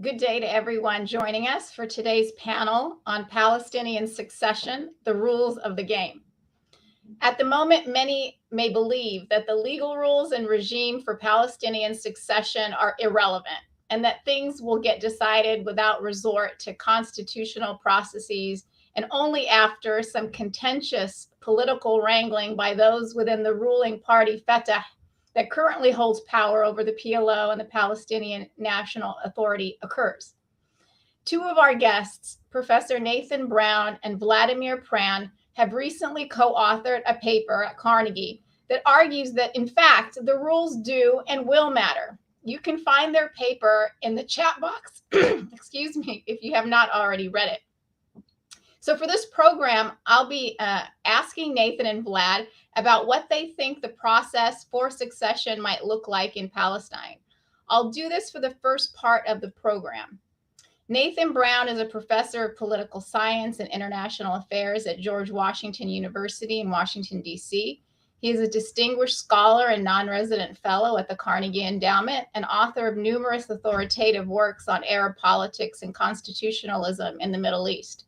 Good day to everyone joining us for today's panel on Palestinian succession, the rules of the game. At the moment, many may believe that the legal rules and regime for Palestinian succession are irrelevant and that things will get decided without resort to constitutional processes and only after some contentious political wrangling by those within the ruling party Fatah that currently holds power over the PLO and the Palestinian National Authority occurs. Two of our guests, Professor Nathan Brown and Vladimir Pran, have recently co-authored a paper at Carnegie that argues that, in fact, the rules do and will matter. You can find their paper in the chat box, excuse me, if you have not already read it. So for this program, I'll be asking Nathan and Vlad about what they think the process for succession might look like in Palestine. I'll do this for the first part of the program. Nathan Brown is a professor of political science and international affairs at George Washington University in Washington, D.C. He is a distinguished scholar and non-resident fellow at the Carnegie Endowment and author of numerous authoritative works on Arab politics and constitutionalism in the Middle East.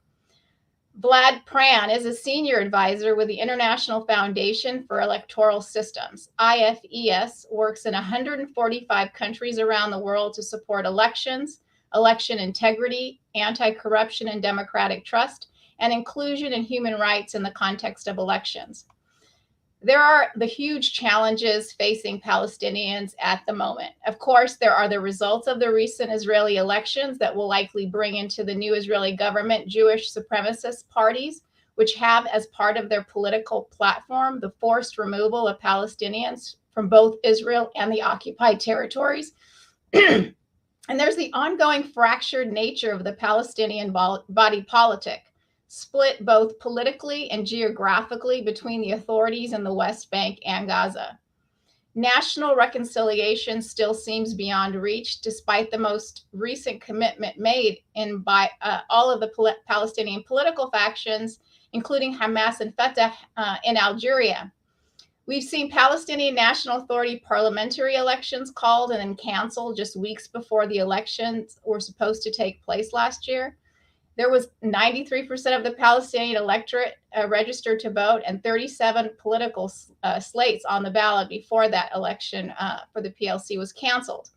Vlad Pran is a senior advisor with the International Foundation for Electoral Systems. IFES works in 145 countries around the world to support elections, election integrity, anti-corruption and democratic trust, and inclusion and human rights in the context of elections. There are the huge challenges facing Palestinians at the moment. Of course, there are the results of the recent Israeli elections that will likely bring into the new Israeli government Jewish supremacist parties, which have as part of their political platform the forced removal of Palestinians from both Israel and the occupied territories. And there's the ongoing fractured nature of the Palestinian body politic, split both politically and geographically between the authorities in the West Bank and Gaza. National reconciliation still seems beyond reach, despite the most recent commitment made by all of the Palestinian political factions, including Hamas and Fatah in Algeria. We've seen Palestinian National Authority parliamentary elections called and then canceled just weeks before the elections were supposed to take place last year. There was 93% of the Palestinian electorate registered to vote and 37 political slates on the ballot before that election for the PLC was canceled.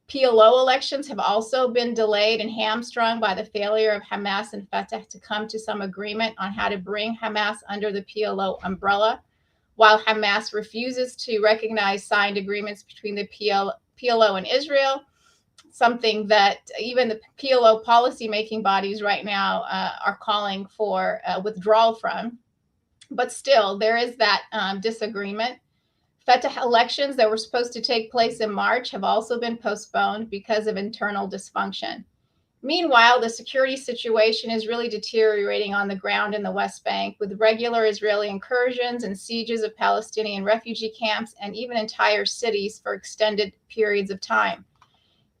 PLO elections have also been delayed and hamstrung by the failure of Hamas and Fatah to come to some agreement on how to bring Hamas under the PLO umbrella, while Hamas refuses to recognize signed agreements between the PLO and Israel, something that even the PLO policy-making bodies right now are calling for withdrawal from. But still, there is that disagreement. Fatah elections that were supposed to take place in March have also been postponed because of internal dysfunction. Meanwhile, the security situation is really deteriorating on the ground in the West Bank, with regular Israeli incursions and sieges of Palestinian refugee camps and even entire cities for extended periods of time.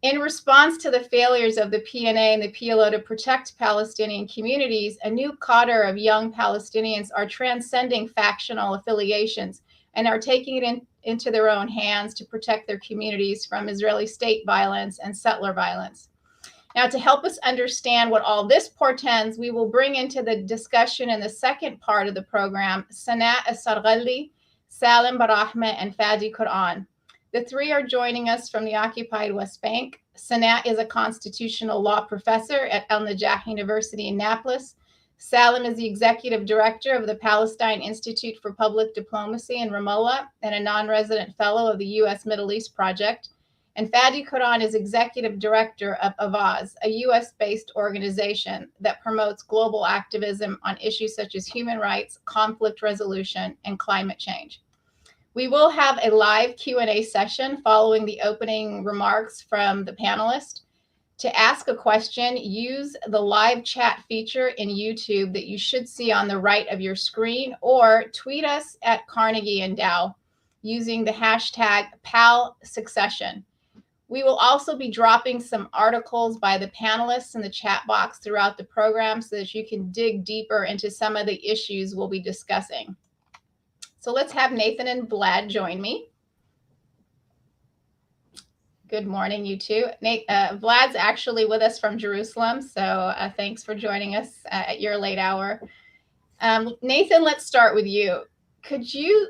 In response to the failures of the PNA and the PLO to protect Palestinian communities, a new cadre of young Palestinians are transcending factional affiliations and are taking it into their own hands to protect their communities from Israeli state violence and settler violence. Now, to help us understand what all this portends, we will bring into the discussion in the second part of the program Sanaa Sarghali, Salim Barahma, and Fadi Quran. The three are joining us from the occupied West Bank. Sanaa is a constitutional law professor at Al-Najah University in Naples. Salim is the executive director of the Palestine Institute for Public Diplomacy in Ramallah and a non-resident fellow of the U.S. Middle East Project. And Fadi Quran is executive director of Avaz, a U.S.-based organization that promotes global activism on issues such as human rights, conflict resolution, and climate change. We will have a live Q&A session following the opening remarks from the panelists. To ask a question, use the live chat feature in YouTube that you should see on the right of your screen, or tweet us at Carnegie Endow using the hashtag #PalSuccession. We will also be dropping some articles by the panelists in the chat box throughout the program so that you can dig deeper into some of the issues we'll be discussing. So let's have Nathan and Vlad join me. Good morning, you two. Vlad's actually with us from Jerusalem, so thanks for joining us at your late hour. Nathan, let's start with you. Could you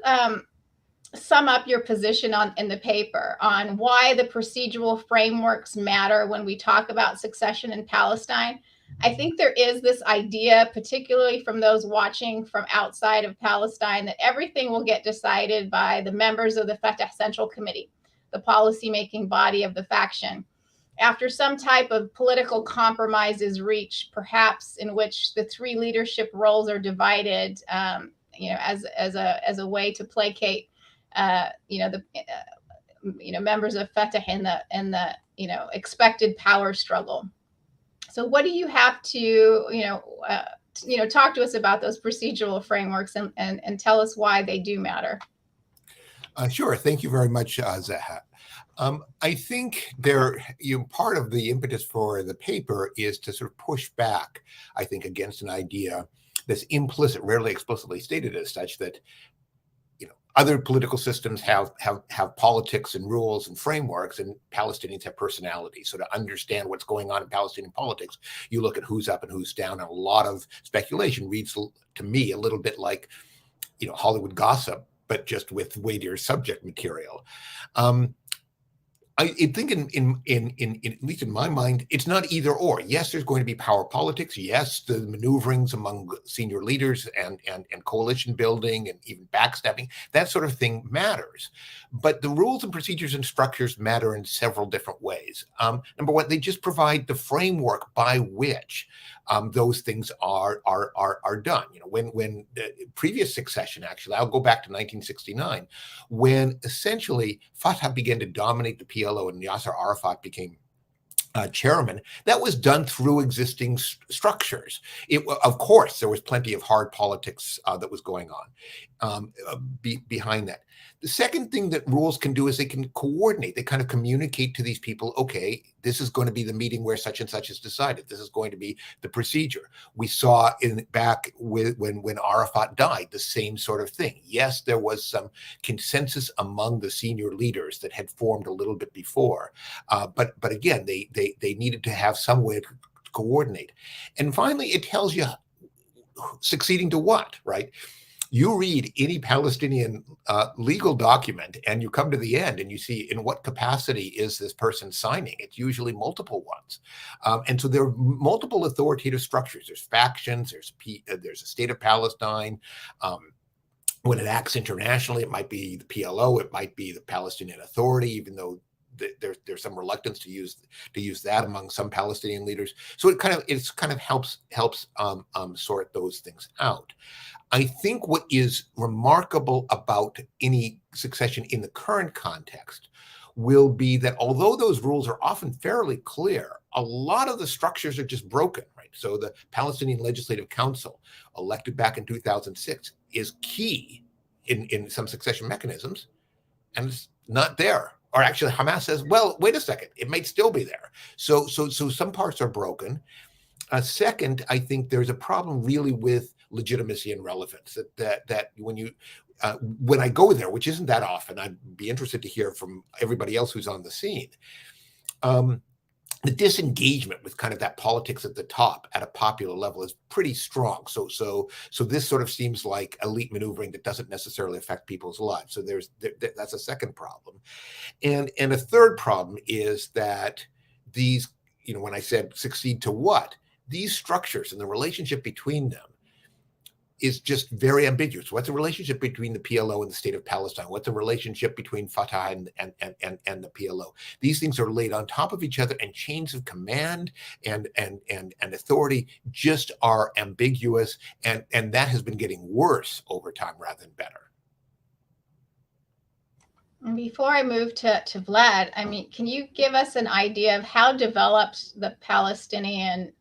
sum up your position in the paper on why the procedural frameworks matter when we talk about succession in Palestine? I think there is this idea, particularly from those watching from outside of Palestine, that everything will get decided by the members of the Fatah Central Committee, the policymaking body of the faction. After some type of political compromise is reached, perhaps in which the three leadership roles are divided, as a way to placate members of Fatah in the expected power struggle. So what do you have to talk to us about those procedural frameworks and tell us why they do matter? Sure. Thank you very much, Zaha. I think part of the impetus for the paper is to sort of push back, I think, against an idea that's implicit, rarely explicitly stated as such, that other political systems have politics and rules and frameworks, and Palestinians have personality. So to understand what's going on in Palestinian politics, you look at who's up and who's down, and a lot of speculation reads to me a little bit like Hollywood gossip, but just with weightier subject material. I think in at least in my mind, it's not either or. Yes, there's going to be power politics. Yes, the maneuverings among senior leaders and coalition building and even backstabbing, that sort of thing matters. But the rules and procedures and structures matter in several different ways. Number one, they just provide the framework by which those things are done. When the previous succession, actually, I'll go back to 1969, when essentially Fatah began to dominate the PLO and Yasser Arafat became chairman, that was done through existing structures. Of course, there was plenty of hard politics that was going on behind that. The second thing that rules can do is they can coordinate. They kind of communicate to these people, okay, this is going to be the meeting where such and such is decided. This is going to be the procedure. We saw back when Arafat died, the same sort of thing. Yes, there was some consensus among the senior leaders that had formed a little bit before. But again, they needed to have some way to coordinate. And finally, it tells you succeeding to what, right? You read any Palestinian legal document and you come to the end and you see in what capacity is this person signing. It's usually multiple ones. And so there are multiple authoritative structures. There's factions, there's a state of Palestine. When it acts internationally, it might be the PLO, it might be the Palestinian Authority, even though there's some reluctance to use that among some Palestinian leaders. So it kind of helps sort those things out. I think what is remarkable about any succession in the current context will be that although those rules are often fairly clear, a lot of the structures are just broken, right? So the Palestinian Legislative Council, elected back in 2006, is key in some succession mechanisms, and it's not there. Or actually, Hamas says, well, wait a second, it might still be there. So some parts are broken. Second, I think there's a problem really with legitimacy and relevance. That when I go there, which isn't that often, I'd be interested to hear from everybody else who's on the scene. The disengagement with kind of that politics at the top at a popular level is pretty strong. So this sort of seems like elite maneuvering that doesn't necessarily affect people's lives. So that's a second problem. And a third problem is that these, when I said succeed to what, these structures and the relationship between them is just very ambiguous. What's the relationship between the PLO and the state of Palestine? What's the relationship between Fatah and the PLO? These things are laid on top of each other, and chains of command and authority just are ambiguous, and that has been getting worse over time rather than better. Before I move to Vlad, I mean, can you give us an idea of how developed the Palestinian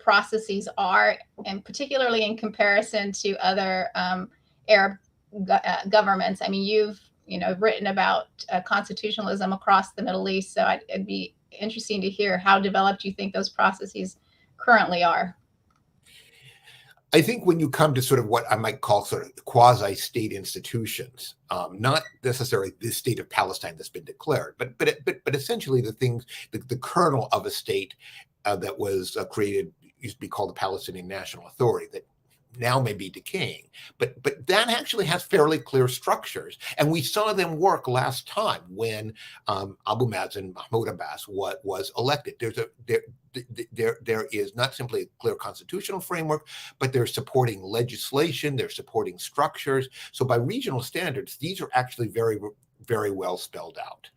processes are, and particularly in comparison to other Arab governments? I mean, you've written about constitutionalism across the Middle East, so it'd be interesting to hear how developed you think those processes currently are. I think when you come to sort of what I might call sort of quasi-state institutions, not necessarily the state of Palestine that's been declared, but essentially the things, the kernel of a state that was created, used to be called the Palestinian National Authority, that now may be decaying, but that actually has fairly clear structures, and we saw them work last time when Abu Mazen Mahmoud Abbas was elected. There is not simply a clear constitutional framework, but they're supporting legislation, they're supporting structures. So by regional standards, these are actually very, very well spelled out.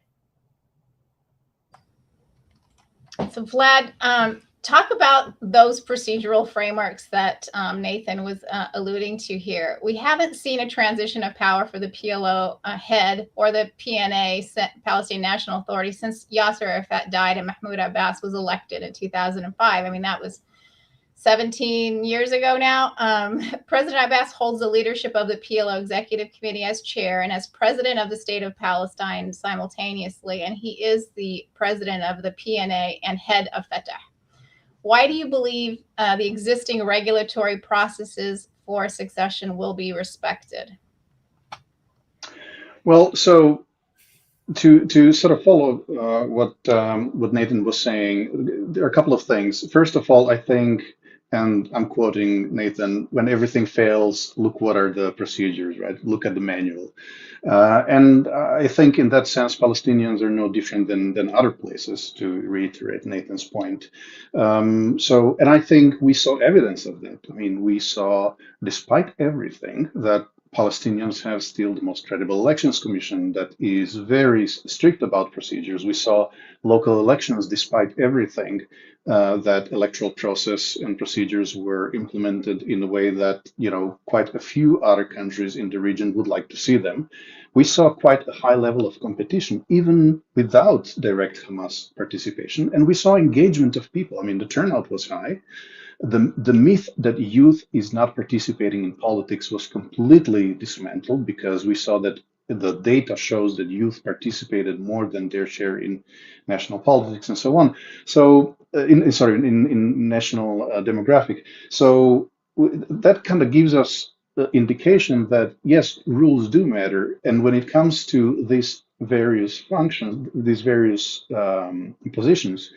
So Vlad, talk about those procedural frameworks that Nathan was alluding to here. We haven't seen a transition of power for the PLO head or the PNA, Palestinian National Authority, since Yasser Arafat died and Mahmoud Abbas was elected in 2005. I mean, that was 17 years ago now. President Abbas holds the leadership of the PLO Executive Committee as chair and as president of the state of Palestine simultaneously, and he is the president of the PNA and head of Fatah. Why do you believe the existing regulatory processes for succession will be respected? Well, so to sort of follow what Nathan was saying, there are a couple of things. First of all, I think, and I'm quoting Nathan, when everything fails, look what are the procedures, right? Look at the manual. And I think in that sense, Palestinians are no different than other places, to reiterate Nathan's point. And I think we saw evidence of that. I mean, we saw, despite everything, that Palestinians have still the most credible elections commission that is very strict about procedures. We saw local elections, despite everything, that electoral process and procedures were implemented in a way that, quite a few other countries in the region would like to see them. We saw quite a high level of competition, even without direct Hamas participation. And we saw engagement of people. I mean, the turnout was high. The myth that youth is not participating in politics was completely dismantled, because we saw that the data shows that youth participated more than their share in national politics and so on. So, in national demographic. So that kind of gives us the indication that yes, rules do matter, and when it comes to these various functions, these various positions.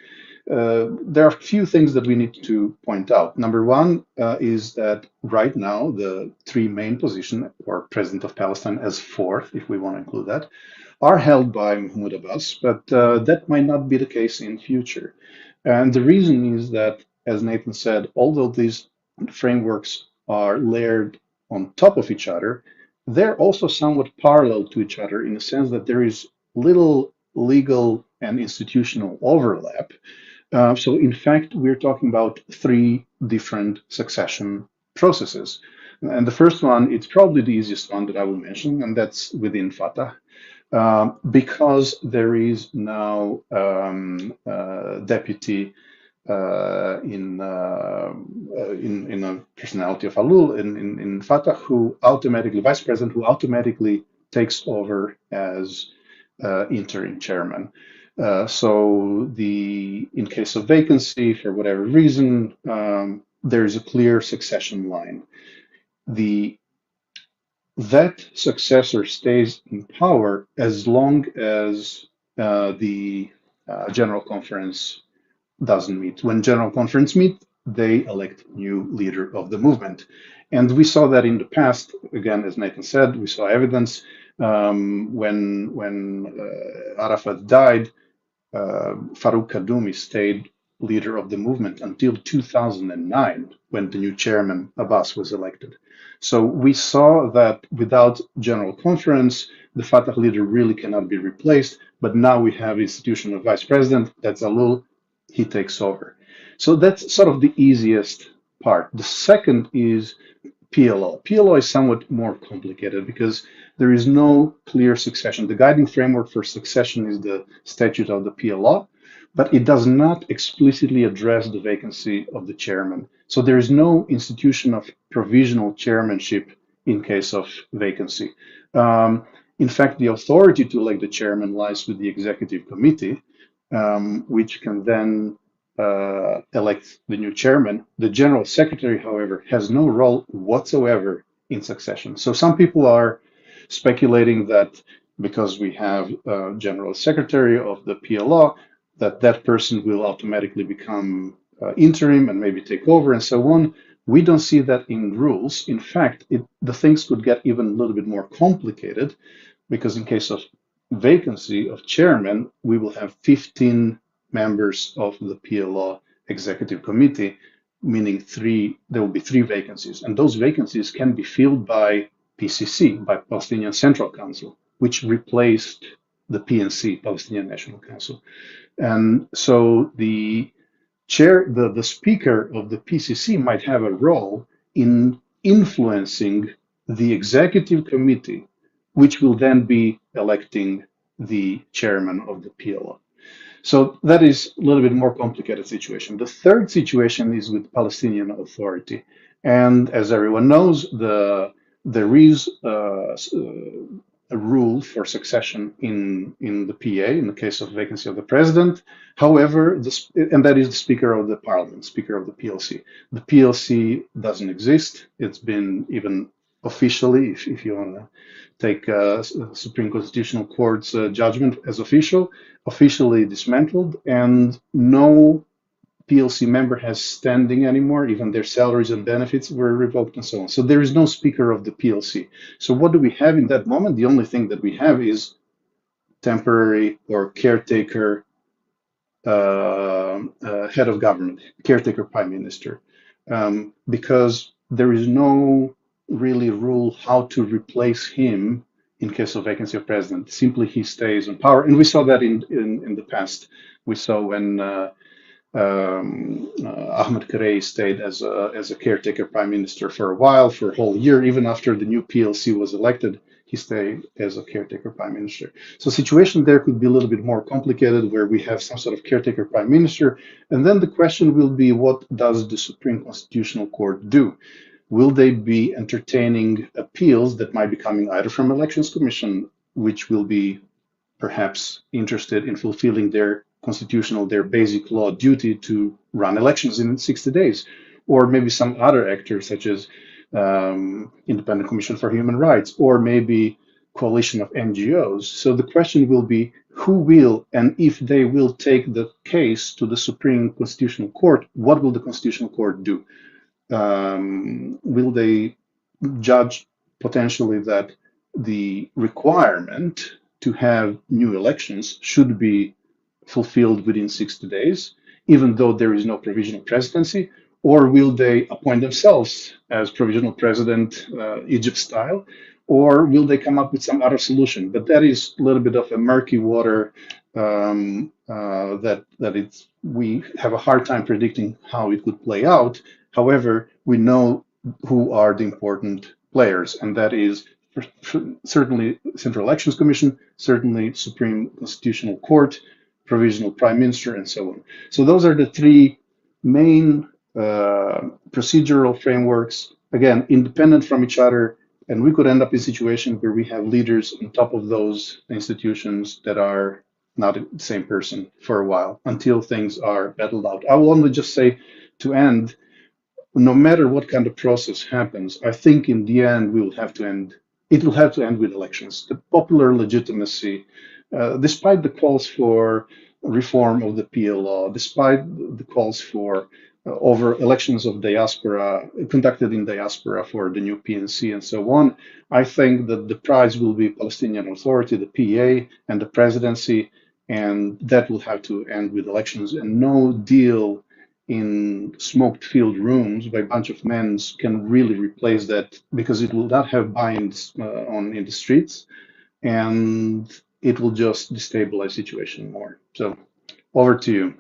There are a few things that we need to point out. Number one is that right now the three main positions, or President of Palestine as fourth, if we want to include that, are held by Mahmoud Abbas, but that might not be the case in future. And the reason is that, as Nathan said, although these frameworks are layered on top of each other, they're also somewhat parallel to each other in the sense that there is little legal and institutional overlap. So in fact, we're talking about three different succession processes. And the first one, it's probably the easiest one that I will mention, and that's within Fatah, because there is now deputy in a personality of Alul in Fatah, who automatically, vice president, who automatically takes over as interim chairman. So in case of vacancy, for whatever reason, there is a clear succession line. That successor stays in power as long as the General Conference doesn't meet. When General Conference meet, they elect new leader of the movement. And we saw that in the past. Again, as Nathan said, we saw evidence when Arafat died. Farouk Kaddoumi stayed leader of the movement until 2009, when the new chairman Abbas was elected. So we saw that without General Conference, the Fatah leader really cannot be replaced. But now we have institution of vice president. That's Alul. He takes over. So that's sort of the easiest part. The second is PLO. PLO is somewhat more complicated because there is no clear succession. The guiding framework for succession is the statute of the PLO, but it does not explicitly address the vacancy of the chairman. So there is no institution of provisional chairmanship in case of vacancy. In fact, the authority to elect the chairman lies with the executive committee, which can then elect the new chairman. The general secretary, however, has no role whatsoever in succession. So some people are speculating that because we have a general secretary of the PLO, that that person will automatically become interim and maybe take over and so on. We don't see that in rules. In fact, the things could get even a little bit more complicated because in case of vacancy of chairman, we will have 15 members of the PLO executive committee, meaning there will be 3 vacancies. And those vacancies can be filled by PCC, by Palestinian Central Council, which replaced the PNC, Palestinian National Council. And so the speaker of the PCC might have a role in influencing the executive committee, which will then be electing the chairman of the PLO. So that is a little bit more complicated situation. The third situation is with Palestinian Authority. And as everyone knows, there is a rule for succession in the PA in the case of vacancy of the president. However, and that is the Speaker of the Parliament, Speaker of the PLC. The PLC doesn't exist. It's been even officially, if you want to take Supreme Constitutional Court's judgment as officially dismantled, and no PLC member has standing anymore. Even their salaries and benefits were revoked and so on. So there is no speaker of the PLC. So what do we have in that moment? The only thing that we have is temporary or caretaker head of government, caretaker prime minister, because there is no really rule how to replace him in case of vacancy of president. Simply he stays in power. And we saw that in the past. We saw when Ahmed Karei stayed as a caretaker prime minister for a while, for a whole year. Even after the new PLC was elected, he stayed as a caretaker prime minister. So situation there could be a little bit more complicated, where we have some sort of caretaker prime minister. And then the question will be, what does the Supreme Constitutional Court do? Will they be entertaining appeals that might be coming either from Elections Commission, which will be perhaps interested in fulfilling their basic law duty to run elections in 60 days, or maybe some other actor such as Independent Commission for Human Rights, or maybe coalition of NGOs. So the question will be, who will, and if they will take the case to the Supreme Constitutional Court, what will the Constitutional Court do? Will they judge potentially that the requirement to have new elections should be fulfilled within 60 days, even though there is no provisional presidency? Or will they appoint themselves as provisional president, Egypt style? Or will they come up with some other solution? But that is a little bit of a murky water we have a hard time predicting how it could play out. However, we know who are the important players, and that is certainly Central Elections Commission, certainly Supreme Constitutional Court, Provisional Prime Minister, and so on. So those are the 3 main procedural frameworks, again, independent from each other, and we could end up in a situation where we have leaders on top of those institutions that are not the same person for a while, until things are battled out. I will only just say, to end, no matter what kind of process happens, I think in the end it will have to end with elections. The popular legitimacy, despite the calls for reform of the PLO, despite the calls for over elections of diaspora, conducted in diaspora for the new PNC and so on, I think that the prize will be Palestinian Authority, the PA, and the presidency, and that will have to end with elections. And no deal in smoke-filled rooms by a bunch of men can really replace that, because it will not have buy-ins in the streets, and it will just destabilize the situation more. So over to you.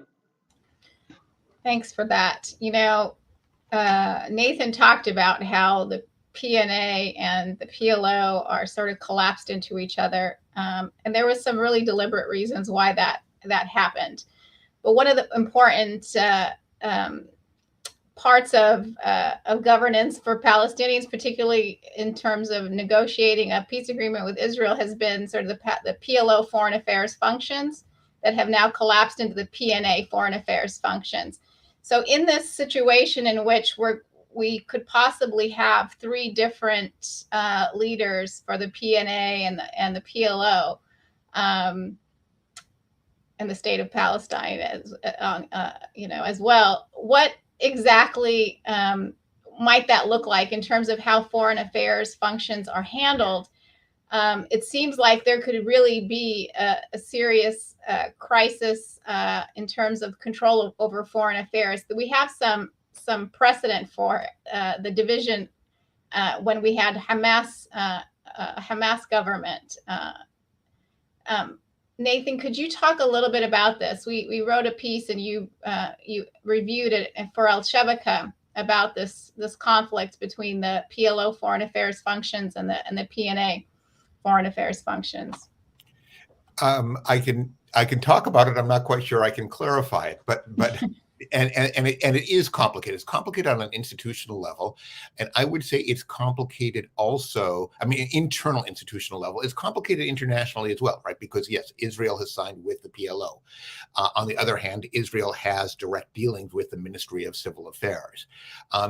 Thanks for that. Nathan talked about how the PNA and the PLO are sort of collapsed into each other. And there was some really deliberate reasons why that happened. But one of the important parts of governance for Palestinians, particularly in terms of negotiating a peace agreement with Israel, has been sort of the PLO foreign affairs functions that have now collapsed into the PNA, foreign affairs functions. So in this situation in which we could possibly have three different leaders for the PNA and the PLO, and the state of Palestine as well. What exactly might that look like in terms of how foreign affairs functions are handled? It seems like there could really be a serious crisis in terms of control over foreign affairs. We have some precedent for the division when we had Hamas government. Nathan, could you talk a little bit about this? We wrote a piece and you reviewed it for Al Shabaka about this conflict between the PLO foreign affairs functions and the PNA foreign affairs functions. I can talk about it. I'm not quite sure I can clarify it, but and it is complicated. It's complicated on an institutional level, and I would say it's complicated also. I mean, internal institutional level. It's complicated internationally as well, right? Because yes, Israel has signed with the PLO. On the other hand, Israel has direct dealings with the Ministry of Civil Affairs.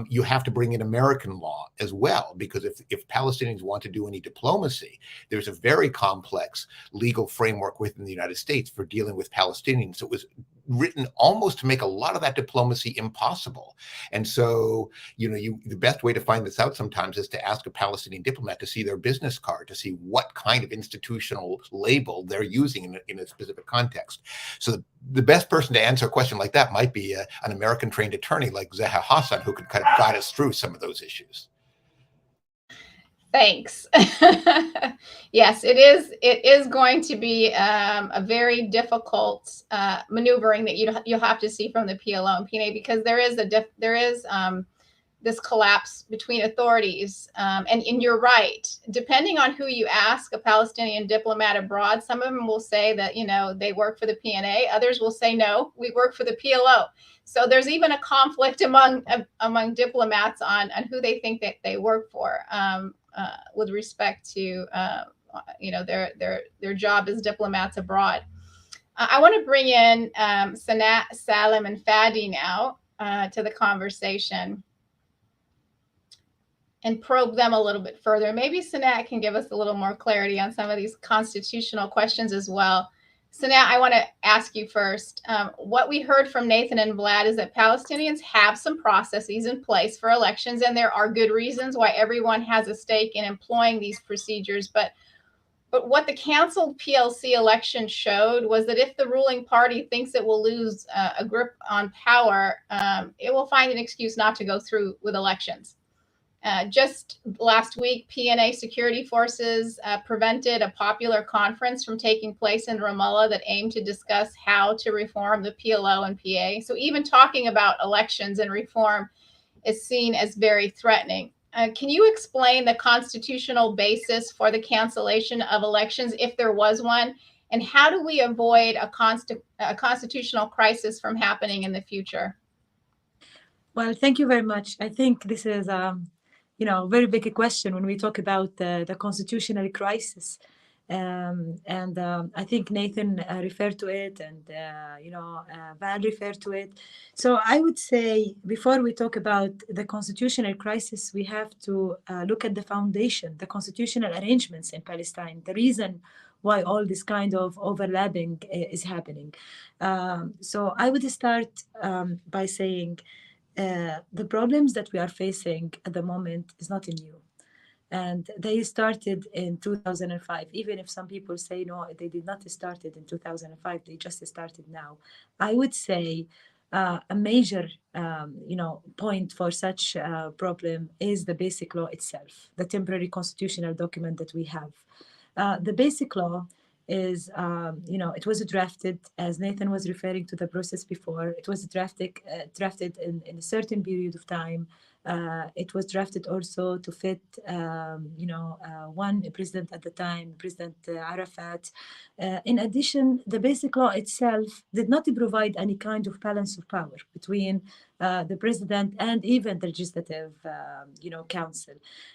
You have to bring in American law as well, because if Palestinians want to do any diplomacy, there's a very complex legal framework within the United States for dealing with Palestinians. So it was written almost to make a lot of that diplomacy impossible. And so, the best way to find this out sometimes is to ask a Palestinian diplomat to see their business card, to see what kind of institutional label they're using in a specific context. So the best person to answer a question like that might be an American trained attorney like Zaha Hassan, who could kind of guide us through some of those issues. Thanks. Yes, it is going to be a very difficult maneuvering that you'll have to see from the PLO and PNA, because there is this collapse between authorities. And you're right. Depending on who you ask, a Palestinian diplomat abroad, some of them will say that they work for the PNA. Others will say no, we work for the PLO. So there's even a conflict among diplomats on who they think that they work for. With respect to their job as diplomats abroad. I want to bring in Sanat, Salim, and Fadi now to the conversation and probe them a little bit further. Maybe Sanat can give us a little more clarity on some of these constitutional questions as well. Sanat, I want to ask you first. What we heard from Nathan and Vlad is that Palestinians have some processes in place for elections, and there are good reasons why everyone has a stake in employing these procedures. But what the canceled PLC election showed was that if the ruling party thinks it will lose a grip on power, it will find an excuse not to go through with elections. Just last week, PNA security forces prevented a popular conference from taking place in Ramallah that aimed to discuss how to reform the PLO and PA. So even talking about elections and reform is seen as very threatening. Can you explain the constitutional basis for the cancellation of elections, if there was one, and how do we avoid a constitutional crisis from happening in the future? Well, thank you very much. I think this is very big a question when we talk about the constitutional crisis. I think Nathan referred to it, and Val referred to it. So I would say, before we talk about the constitutional crisis, we have to look at the foundation, the constitutional arrangements in Palestine, the reason why all this kind of overlapping is happening. So I would start by saying the problems that we are facing at the moment is not new. And they started in 2005, even if some people say, no, they did not start it in 2005, they just started now. I would say a major point for such a problem is the Basic Law itself, the temporary constitutional document that we have. The Basic Law is, it was drafted, as Nathan was referring to the process before, it was drafted in a certain period of time It was drafted also to fit, one president at the time, President Arafat. In addition, the basic law itself did not provide any kind of balance of power between the president and even the legislative, council.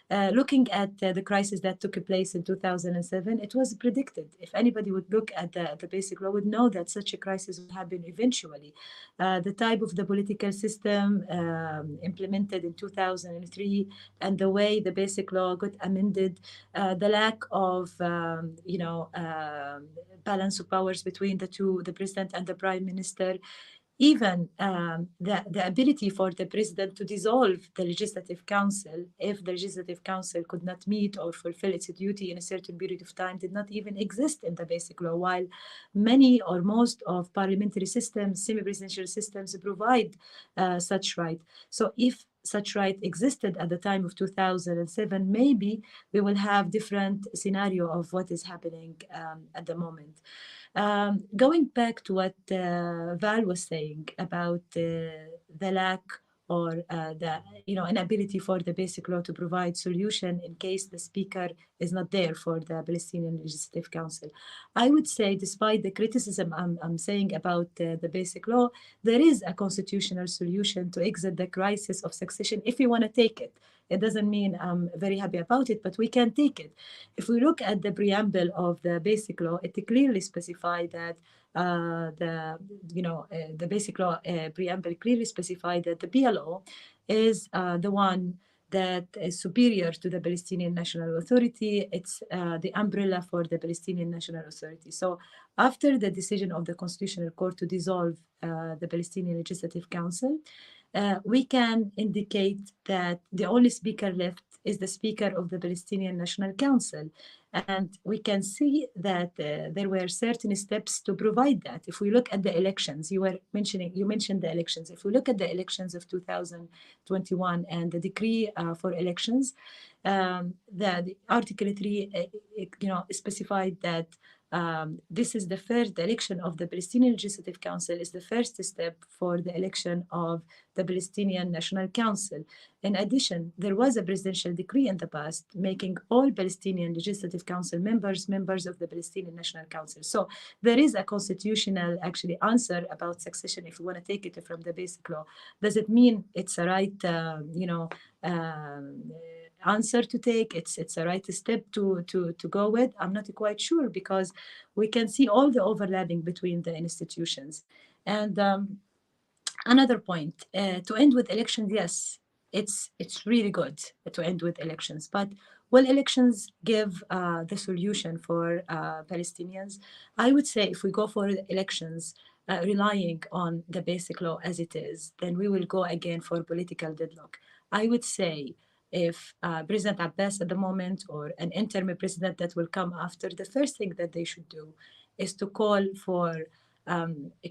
Looking at the crisis that took place in 2007, it was predicted. If anybody would look at the basic law, would know that such a crisis would happen eventually. The type of the political system implemented in 2003 and the way the basic law got amended, the lack of, balance of powers between the two, the president and the prime minister, even the ability for the president to dissolve the legislative council if the legislative council could not meet or fulfill its duty in a certain period of time did not even exist in the basic law, while many or most of parliamentary systems, semi-presidential systems provide such right. So if such right existed at the time of 2007, maybe we will have different scenario of what is happening at the moment. Going back to what Val was saying about the lack or the inability for the basic law to provide solution in case the speaker is not there for the Palestinian Legislative Council. I would say, despite the criticism I'm saying about the basic law, there is a constitutional solution to exit the crisis of succession if we want to take it. It doesn't mean I'm very happy about it, but we can take it. If we look at the preamble of the basic law, it clearly specifies that the basic law preamble clearly specified that the PLO is the one that is superior to the Palestinian National Authority. It's the umbrella for the Palestinian National Authority. So after the decision of the Constitutional Court to dissolve the Palestinian Legislative Council, we can indicate that the only speaker left is the speaker of the Palestinian National Council. And we can see that there were certain steps to provide that. If we look at the elections, you mentioned the elections. If we look at the elections of 2021 and the decree for elections, the Article 3, specified that this is the election of the Palestinian Legislative Council is the first step for the election of the Palestinian National Council. In addition, there was a presidential decree in the past making all Palestinian Legislative Council members of the Palestinian National Council. So there is a constitutional answer about succession if we want to take it from the basic law. Does it mean it's a right, answer to take? It's a right step to go with? I'm not quite sure, because we can see all the overlapping between the institutions. And another point, to end with elections, yes, it's really good to end with elections, but will elections give the solution for Palestinians? I would say if we go for elections relying on the basic law as it is, then we will go again for political deadlock. I would say if President Abbas at the moment or an interim president that will come after, the first thing that they should do is to call for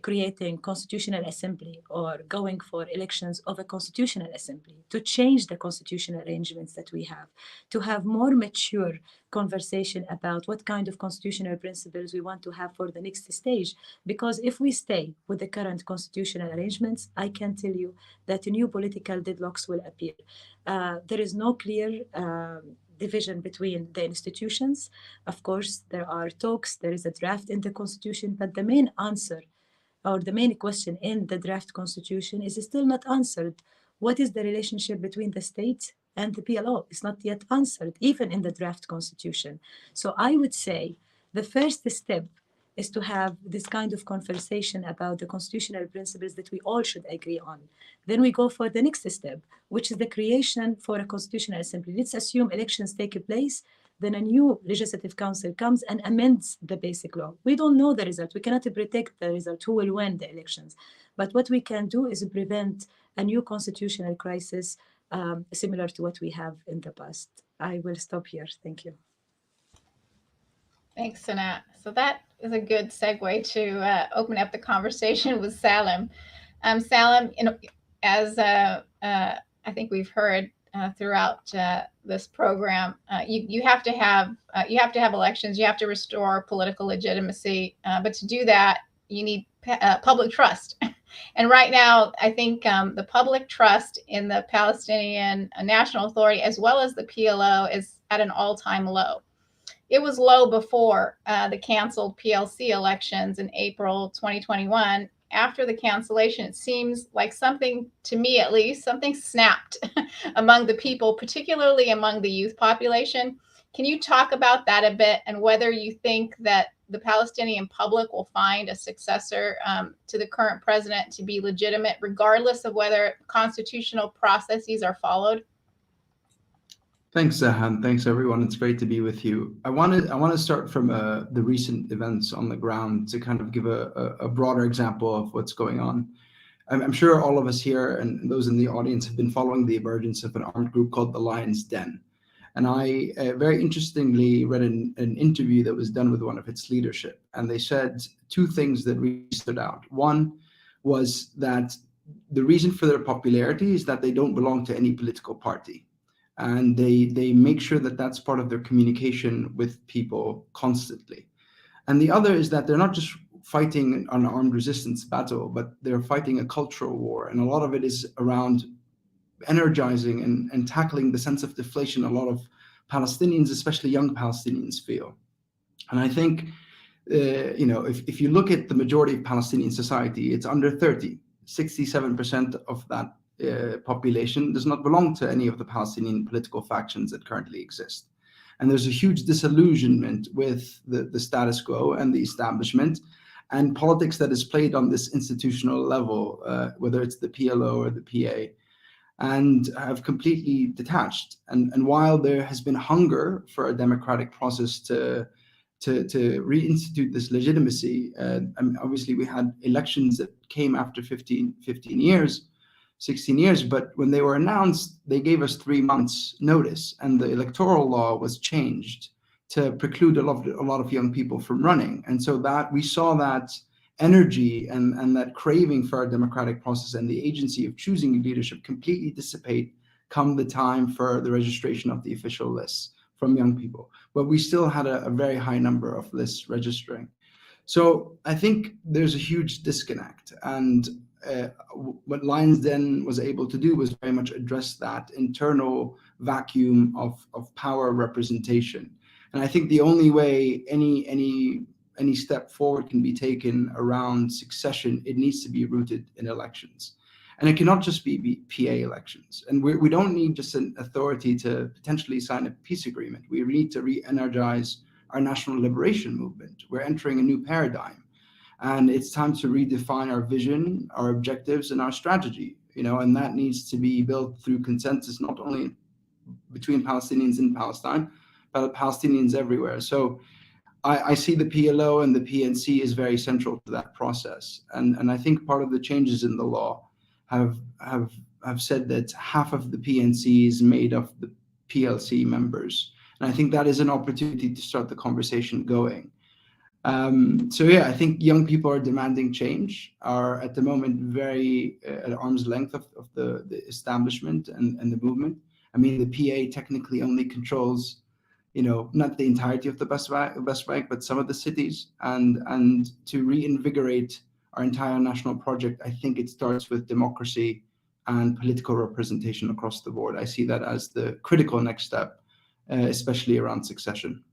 creating constitutional assembly or going for elections of a constitutional assembly to change the constitutional arrangements that we have, to have more mature conversation about what kind of constitutional principles we want to have for the next stage. Because if we stay with the current constitutional arrangements, I can tell you that new political deadlocks will appear. There is no clear division between the institutions. Of course, there are talks, there is a draft in the constitution, but the main answer or the main question in the draft constitution is still not answered. What is the relationship between the state and the PLO? It's not yet answered, even in the draft constitution. So I would say the first step is to have this kind of conversation about the constitutional principles that we all should agree on. Then we go for the next step, which is the creation for a constitutional assembly. Let's assume elections take place, then a new legislative council comes and amends the basic law. We don't know the result. We cannot predict the result, who will win the elections. But what we can do is prevent a new constitutional crisis similar to what we have in the past. I will stop here. Thank you. Thanks, Sanat. So that is a good segue to open up the conversation with Salim. Salim, as I think we've heard throughout this program, you have to have elections. You have to restore political legitimacy, but to do that, you need public trust. And right now, I think the public trust in the Palestinian National Authority, as well as the PLO, is at an all-time low. It was low before the canceled PLC elections in April 2021. After the cancellation, it seems like something, to me at least, something snapped among the people, particularly among the youth population. Can you talk about that a bit, and whether you think that the Palestinian public will find a successor to the current president to be legitimate, regardless of whether constitutional processes are followed? Thanks, Zahan. Thanks, everyone. It's great to be with you. I want to start from the recent events on the ground to kind of give a broader example of what's going on. I'm sure all of us here and those in the audience have been following the emergence of an armed group called the Lion's Den. And I very interestingly read an interview that was done with one of its leadership. And they said two things that really stood out. One was that the reason for their popularity is that they don't belong to any political party. And they make sure that that's part of their communication with people constantly. And the other is that they're not just fighting an armed resistance battle, but they're fighting a cultural war. And a lot of it is around energizing and tackling the sense of deflation a lot of Palestinians, especially young Palestinians, feel. And I think, if you look at the majority of Palestinian society, it's under 30. 67% of that population does not belong to any of the Palestinian political factions that currently exist. And there's a huge disillusionment with the status quo and the establishment and politics that is played on this institutional level, whether it's the PLO or the PA, and have completely detached. And while there has been hunger for a democratic process to reinstitute this legitimacy, obviously we had elections that came after 16 years, but when they were announced, they gave us 3 months notice, and the electoral law was changed to preclude a lot of young people from running. And so that we saw that energy and that craving for a democratic process and the agency of choosing leadership completely dissipate come the time for the registration of the official lists from young people. But we still had a very high number of lists registering. So I think there's a huge disconnect. And what Lion's Den was able to do was very much address that internal vacuum of power representation. And I think the only way any step forward can be taken around succession, it needs to be rooted in elections. And it cannot just be PA elections. And we don't need just an authority to potentially sign a peace agreement. We need to re-energize our national liberation movement. We're entering a new paradigm. And it's time to redefine our vision, our objectives, and our strategy. And that needs to be built through consensus, not only between Palestinians in Palestine, but Palestinians everywhere. So I see the PLO and the PNC is very central to that process. And I think part of the changes in the law have said that half of the PNC is made of the PLC members. And I think that is an opportunity to start the conversation going. I think young people are demanding change, are at the moment very at arm's length of the establishment and the movement. I mean, the PA technically only controls, not the entirety of the West Bank, but some of the cities. And to reinvigorate our entire national project, I think it starts with democracy and political representation across the board. I see that as the critical next step, especially around succession.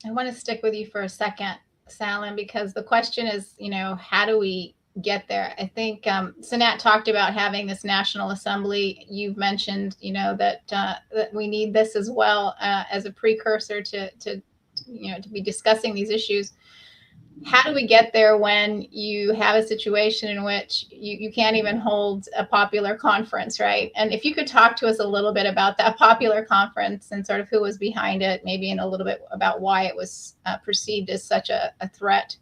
I want to stick with you for a second, Salim, because the question is, how do we get there? I think Sanat talked about having this National Assembly. You've mentioned, that we need this as well as a precursor to be discussing these issues. How do we get there when you have a situation in which you can't even hold a popular conference, right? And if you could talk to us a little bit about that popular conference and sort of who was behind it, maybe in a little bit about why it was perceived as such a threat.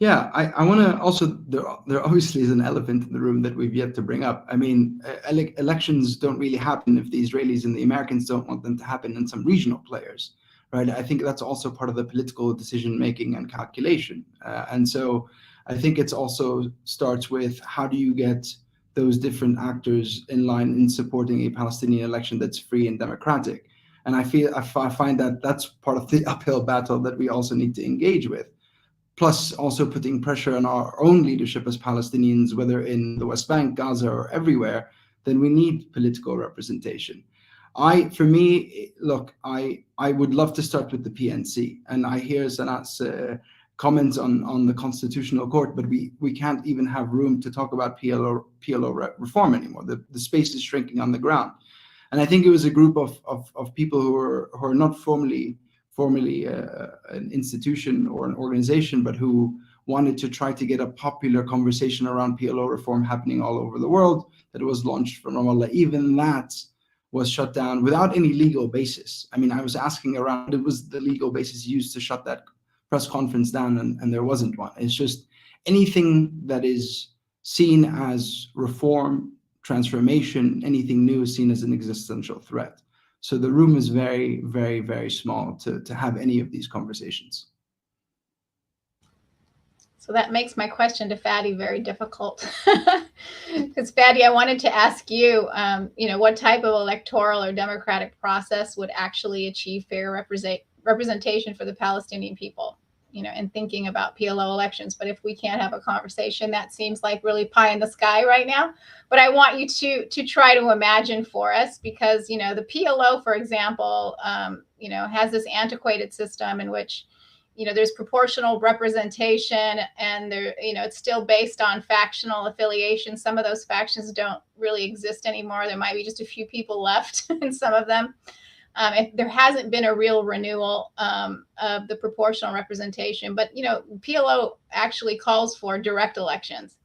Yeah, I want to also, there obviously is an elephant in the room that we've yet to bring up. I mean, elections don't really happen if the Israelis and the Americans don't want them to happen in some regional players. Right. I think that's also part of the political decision making and calculation. And so I think it's also starts with how do you get those different actors in line in supporting a Palestinian election that's free and democratic. And I find that that's part of the uphill battle that we also need to engage with. plus also putting pressure on our own leadership as Palestinians, whether in the West Bank, Gaza, or everywhere, then we need political representation. For me, look, I would love to start with the PNC, and I hear Sanat's comments on the Constitutional Court, but we can't even have room to talk about PLO reform anymore. The space is shrinking on the ground. And I think it was a group of people who are not formally an institution or an organization, but who wanted to try to get a popular conversation around PLO reform happening all over the world, that was launched from Ramallah. Even that was shut down without any legal basis. I mean, I was asking around, it was the legal basis used to shut that press conference down, and there wasn't one. It's just anything that is seen as reform, transformation, anything new is seen as an existential threat. So the room is very, very, very small to have any of these conversations. So that makes my question to Fadi very difficult. Because Fadi, I wanted to ask you, what type of electoral or democratic process would actually achieve fair representation for the Palestinian people, in thinking about PLO elections. But if we can't have a conversation, that seems like really pie in the sky right now. But I want you to try to imagine for us, because, the PLO, for example, has this antiquated system in which, there's proportional representation, and it's still based on factional affiliation. Some of those factions don't really exist anymore. There might be just a few people left in some of them. If there hasn't been a real renewal of the proportional representation, but PLO actually calls for direct elections.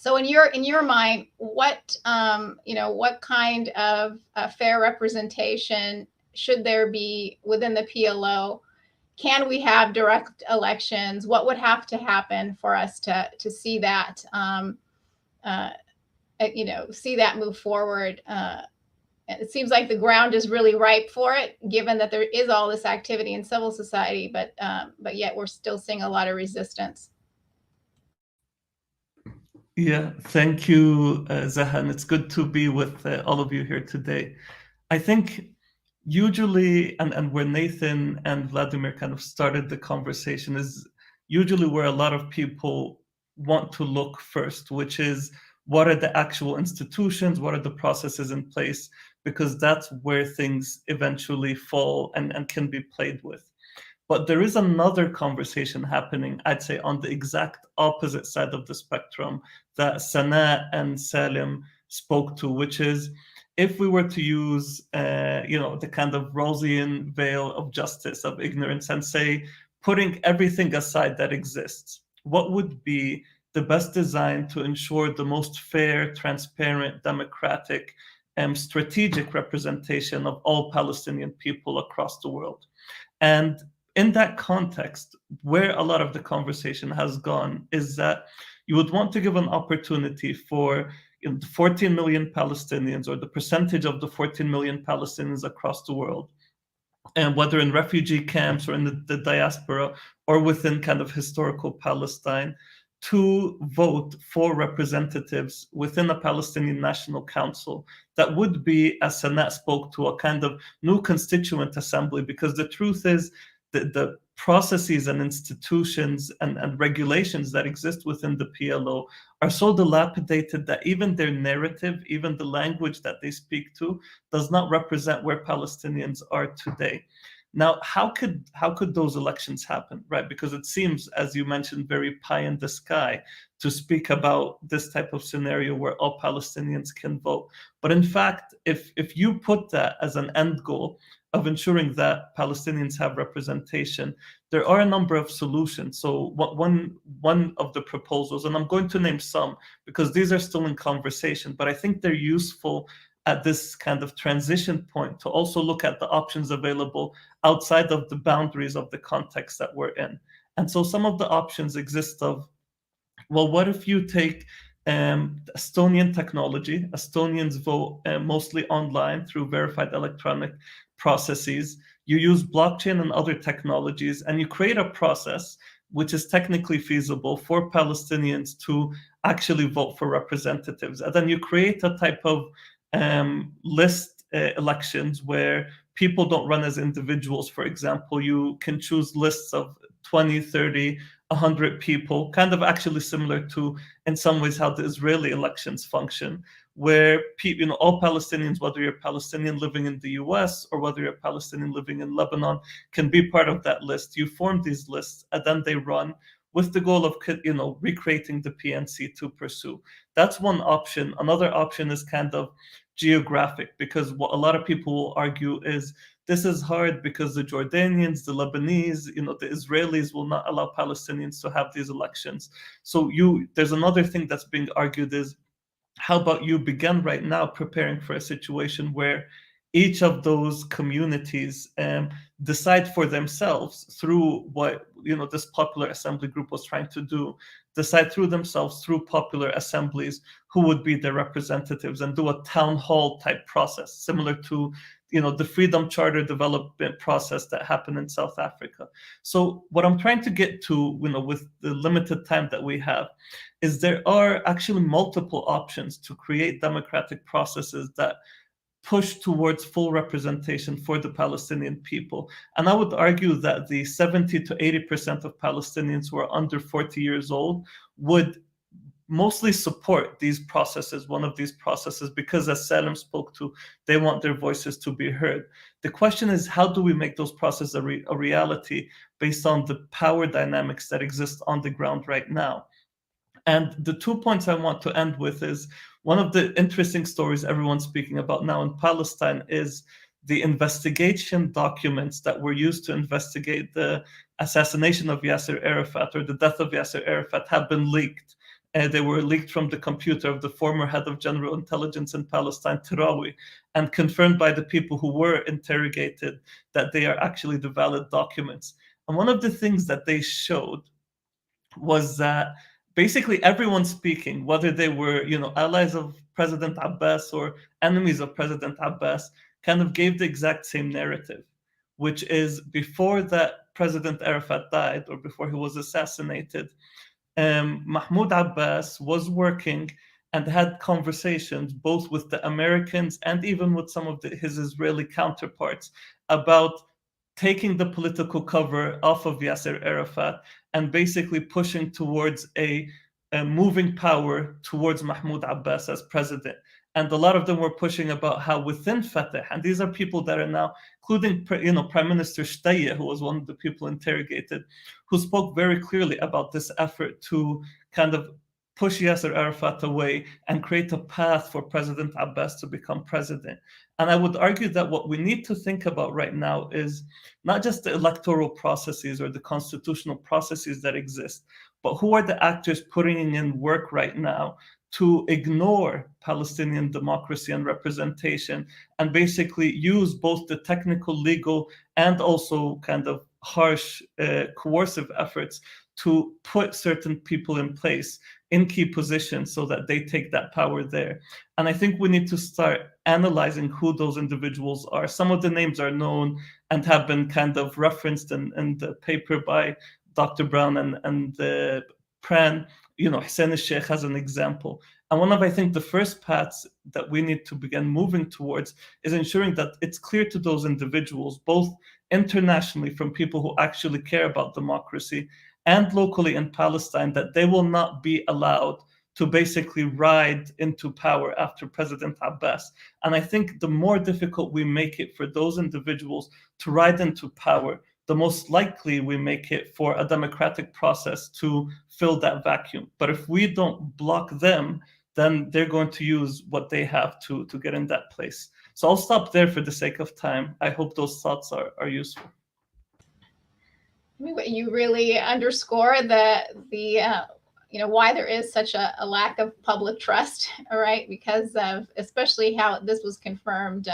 So in your mind, what kind of fair representation should there be within the PLO? Can we have direct elections? What would have to happen for us to see that see that move forward? It seems like the ground is really ripe for it, given that there is all this activity in civil society, but yet we're still seeing a lot of resistance. Yeah, thank you, Zahan. It's good to be with all of you here today. I think usually, and where Nathan and Vladimir kind of started the conversation, is usually where a lot of people want to look first, which is what are the actual institutions, what are the processes in place, because that's where things eventually fall and can be played with. But there is another conversation happening, I'd say, on the exact opposite side of the spectrum that Sanat and Salim spoke to, which is, if we were to use, the kind of Rawlsian veil of justice, of ignorance, and say, putting everything aside that exists, what would be the best design to ensure the most fair, transparent, democratic, and strategic representation of all Palestinian people across the world? And in that context, where a lot of the conversation has gone is that you would want to give an opportunity for the 14 million Palestinians, or the percentage of the 14 million Palestinians across the world, and whether in refugee camps or in the diaspora or within kind of historical Palestine, to vote for representatives within a Palestinian National Council that would be, as Sanat spoke to, a kind of new constituent assembly. Because the truth is that the processes and institutions and regulations that exist within the PLO are so dilapidated that even their narrative, even the language that they speak to, does not represent where Palestinians are today. Now, how could those elections happen, right? Because it seems, as you mentioned, very pie in the sky to speak about this type of scenario where all Palestinians can vote. But in fact, if you put that as an end goal of ensuring that Palestinians have representation, there are a number of solutions. So one of the proposals, and I'm going to name some because these are still in conversation, but I think they're useful at this kind of transition point to also look at the options available outside of the boundaries of the context that we're in. And so some of the options exist of, well, what if you take Estonian technology? Estonians vote mostly online through verified electronic processes. You use blockchain and other technologies, and you create a process which is technically feasible for Palestinians to actually vote for representatives. And then you create a type of list elections where people don't run as individuals. For example, you can choose lists of 20, 30 100 people, kind of actually similar to, in some ways, how the Israeli elections function, where people, all Palestinians, whether you're Palestinian living in the US or whether you're Palestinian living in Lebanon, can be part of that list. You form these lists and then they run with the goal of recreating the PNC to pursue. That's one option. Another option is kind of geographic, because what a lot of people will argue is this is hard because the Jordanians, the Lebanese, the Israelis will not allow Palestinians to have these elections. So there's another thing that's being argued is, how about you begin right now preparing for a situation where each of those communities decide for themselves through what this popular assembly group was trying to do, decide through themselves through popular assemblies who would be their representatives, and do a town hall type process similar to the Freedom Charter development process that happened in South Africa. So what I'm trying to get to, with the limited time that we have, is there are actually multiple options to create democratic processes that push towards full representation for the Palestinian people. And I would argue that the 70 to 80% of Palestinians who are under 40 years old would mostly support these processes, one of these processes, because as Salim spoke to, they want their voices to be heard. The question is, how do we make those processes a reality based on the power dynamics that exist on the ground right now? And the 2 points I want to end with is, one of the interesting stories everyone's speaking about now in Palestine is the investigation documents that were used to investigate the assassination of Yasser Arafat, or the death of Yasser Arafat, have been leaked. They were leaked from the computer of the former head of general intelligence in Palestine, Tirawi, and confirmed by the people who were interrogated that they are actually the valid documents. And one of the things that they showed was that basically everyone speaking, whether they were, allies of President Abbas or enemies of President Abbas, kind of gave the exact same narrative, which is, before that President Arafat died, or before he was assassinated, Mahmoud Abbas was working and had conversations both with the Americans and even with some of his Israeli counterparts about taking the political cover off of Yasser Arafat and basically pushing towards a moving power towards Mahmoud Abbas as president. And a lot of them were pushing about how within Fatah, and these are people that are now, including Prime Minister Shtaya, who was one of the people interrogated, who spoke very clearly about this effort to kind of push Yasser Arafat away and create a path for President Abbas to become president. And I would argue that what we need to think about right now is not just the electoral processes or the constitutional processes that exist, but who are the actors putting in work right now to ignore Palestinian democracy and representation, and basically use both the technical, legal, and also kind of harsh, coercive efforts to put certain people in place in key positions so that they take that power there. And I think we need to start analyzing who those individuals are. Some of the names are known and have been kind of referenced in the paper by Dr. Brown and Pran. Hussein al-Sheikh as an example. And one of, I think, the first paths that we need to begin moving towards is ensuring that it's clear to those individuals, both internationally from people who actually care about democracy and locally in Palestine, that they will not be allowed to basically ride into power after President Abbas. And I think the more difficult we make it for those individuals to ride into power, the most likely we make it for a democratic process to fill that vacuum. But if we don't block them, then they're going to use what they have to get in that place. So I'll stop there for the sake of time. I hope those thoughts are useful. You really underscore the why there is such a lack of public trust, all right? Because of especially how this was confirmed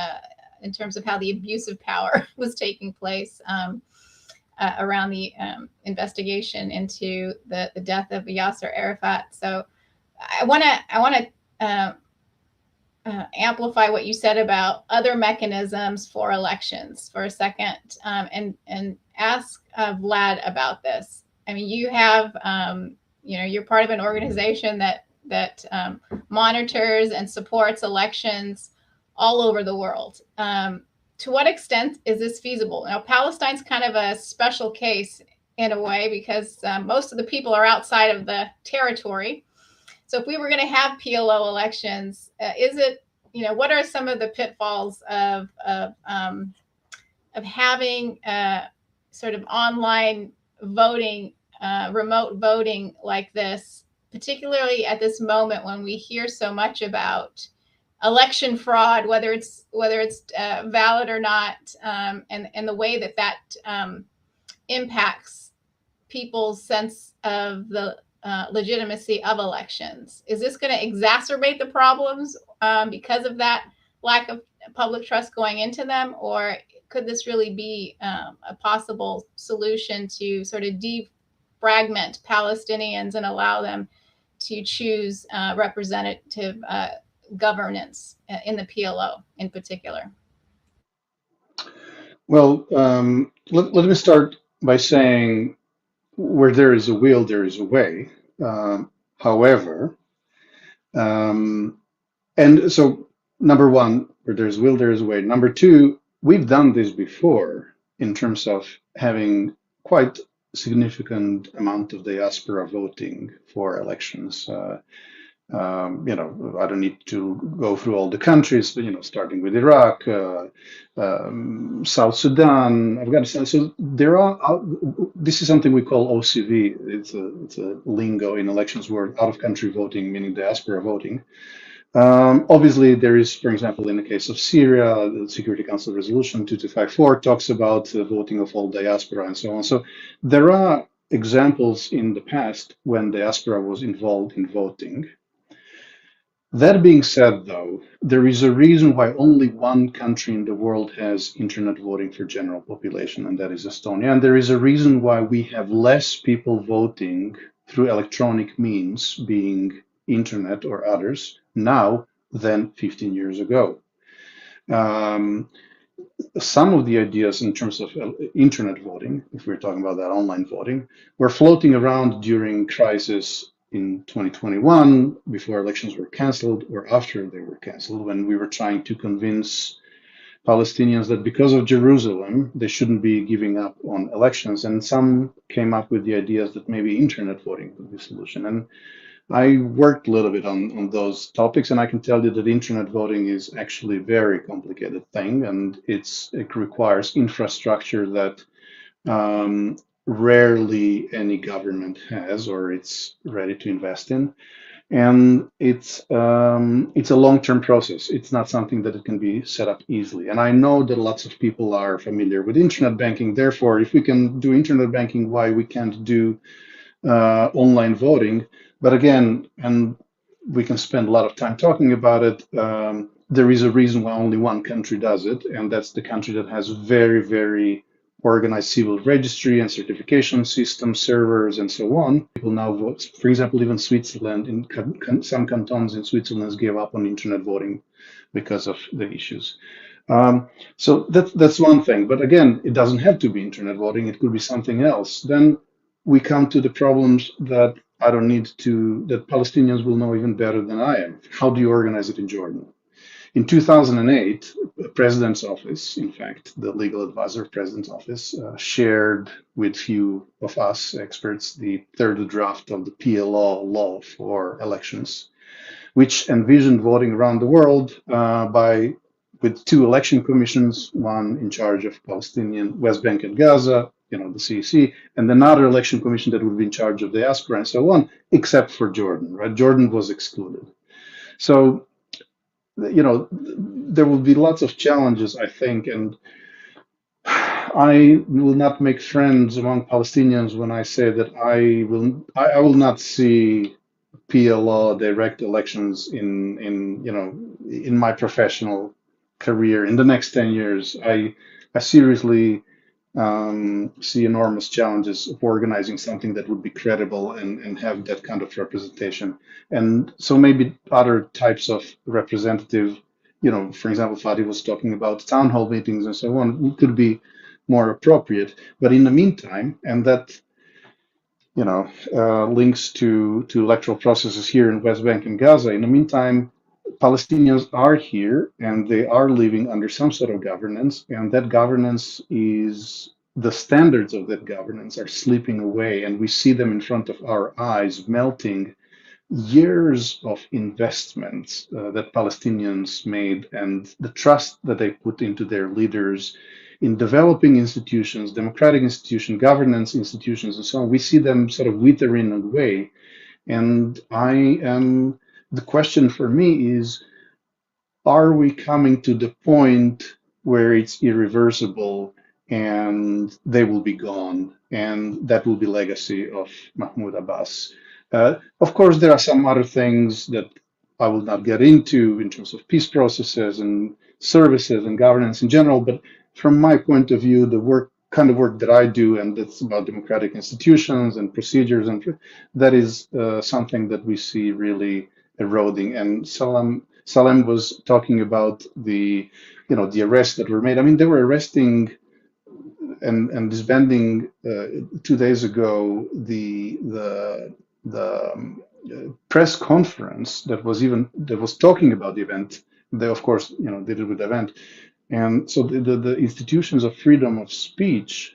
in terms of how the abuse of power was taking place around the investigation into the death of Yasser Arafat. So I want to amplify what you said about other mechanisms for elections for a second, and ask Vlad about this. I mean, you have you're part of an organization that monitors and supports elections all over the world. To what extent is this feasible? Now, Palestine's kind of a special case in a way, because most of the people are outside of the territory. So if we were going to have PLO elections, is it, what are some of the pitfalls of having sort of online voting, remote voting like this, particularly at this moment when we hear so much about election fraud, whether it's valid or not, and the way that impacts people's sense of the legitimacy of elections? Is this going to exacerbate the problems because of that lack of public trust going into them, or could this really be a possible solution to sort of defragment Palestinians and allow them to choose representative governance in the PLO in particular? Well, let me start by saying, where there is a will, there is a way. However, and so number one, where there's will, there is a way. Number two, we've done this before in terms of having quite significant amount of diaspora voting for elections. I don't need to go through all the countries, but starting with Iraq, South Sudan, Afghanistan. So there are. This is something we call OCV. It's a lingo in elections word, out of country voting, meaning diaspora voting. Obviously, there is, for example, in the case of Syria, the Security Council Resolution 2254 talks about the voting of all diaspora and so on. So there are examples in the past when diaspora was involved in voting. That being said, though, there is a reason why only one country in the world has internet voting for general population, and that is Estonia. And there is a reason why we have less people voting through electronic means, being internet or others, now than 15 years ago. Some of the ideas in terms of internet voting, if we're talking about that online voting, were floating around during crisis in 2021, before elections were canceled or after they were canceled, when we were trying to convince Palestinians that because of Jerusalem, they shouldn't be giving up on elections. And some came up with the ideas that maybe internet voting would be a solution. And I worked a little bit on those topics, and I can tell you that internet voting is actually a very complicated thing, and it requires infrastructure that rarely any government has or it's ready to invest in. And it's a long-term process. It's not something that it can be set up easily. And I know that lots of people are familiar with internet banking. Therefore, if we can do internet banking, why we can't do online voting? But again, and we can spend a lot of time talking about it, there is a reason why only one country does it, and that's the country that has very, very organized civil registry and certification system, servers, and so on. People now vote. For example, even Switzerland, in some cantons in Switzerland, gave up on internet voting because of the issues. So that's one thing. But again, it doesn't have to be internet voting. It could be something else. Then we come to the problems that that Palestinians will know even better than I am. How do you organize it in Jordan? In 2008, the President's Office, in fact, the legal advisor of President's Office, shared with few of us experts the third draft of the PLO law for elections, which envisioned voting around the world with two election commissions, one in charge of Palestinian West Bank and Gaza, the CEC, and another election commission that would be in charge of diaspora and so on, except for Jordan, right? Jordan was excluded. So, there will be lots of challenges, I think, and I will not make friends among Palestinians when I say that I will not see PLO direct elections in my professional career in the next 10 years. I seriously see enormous challenges of organizing something that would be credible and have that kind of representation. And so maybe other types of representative, for example, Fadi was talking about town hall meetings and so on, could be more appropriate. But in the meantime, and that links to electoral processes here in West Bank and Gaza, in the meantime, Palestinians are here and they are living under some sort of governance, and that governance is the standards of that governance are slipping away, and we see them in front of our eyes melting years of investments that Palestinians made and the trust that they put into their leaders in developing institutions, democratic institutions, governance institutions, and so on. We see them sort of withering away. And the question for me is, are we coming to the point where it's irreversible and they will be gone, and that will be legacy of Mahmoud Abbas? Of course, there are some other things that I will not get into in terms of peace processes and services and governance in general, but from my point of view, the kind of work that I do, and that's about democratic institutions and procedures, and that is something that we see really eroding. And Salem was talking about the arrests that were made. I mean, they were arresting and disbanding 2 days ago the press conference that was talking about the event. They, of course, did it with the event. And so the institutions of freedom of speech,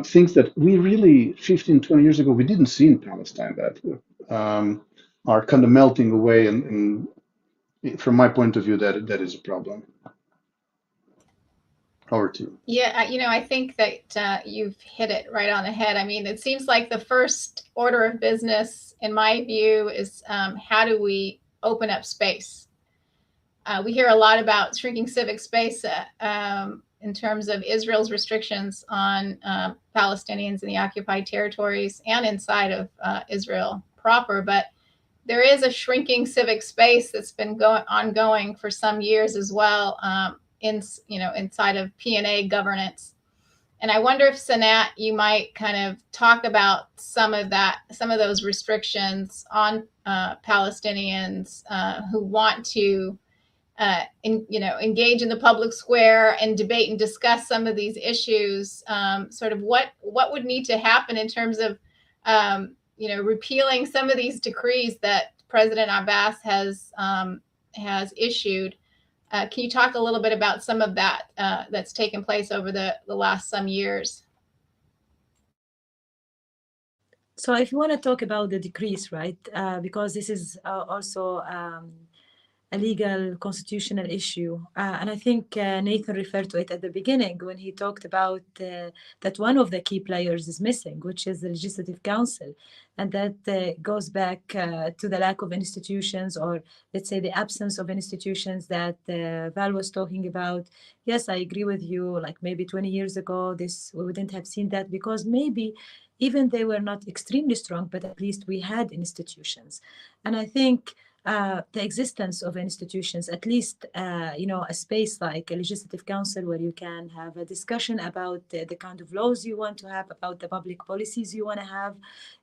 things that we really 15, 20 years ago, we didn't see in Palestine, that are kind of melting away. And from my point of view, that is a problem. Over to you. Yeah, I think that you've hit it right on the head. I mean, it seems like the first order of business, in my view, is how do we open up space? We hear a lot about shrinking civic space in terms of Israel's restrictions on Palestinians in the occupied territories and inside of Israel proper. But there is a shrinking civic space that's been ongoing for some years as well. Inside of P&A governance. And I wonder if, Sanat, you might kind of talk about some of those restrictions on Palestinians who want to, engage in the public square and debate and discuss some of these issues. Sort of what would need to happen in terms of, repealing some of these decrees that President Abbas has issued. Can you talk a little bit about some of that that's taken place over the last some years? So if you want to talk about the decrees, right, because this is also a legal constitutional issue. And I think Nathan referred to it at the beginning when he talked about that one of the key players is missing, which is the Legislative Council. And that goes back to the lack of institutions, or let's say the absence of institutions that Val was talking about. Yes, I agree with you. Like maybe 20 years ago, we wouldn't have seen that, because maybe even they were not extremely strong, but at least we had institutions. And I think the existence of institutions, at least, a space like a legislative council where you can have a discussion about the kind of laws you want to have, about the public policies you want to have,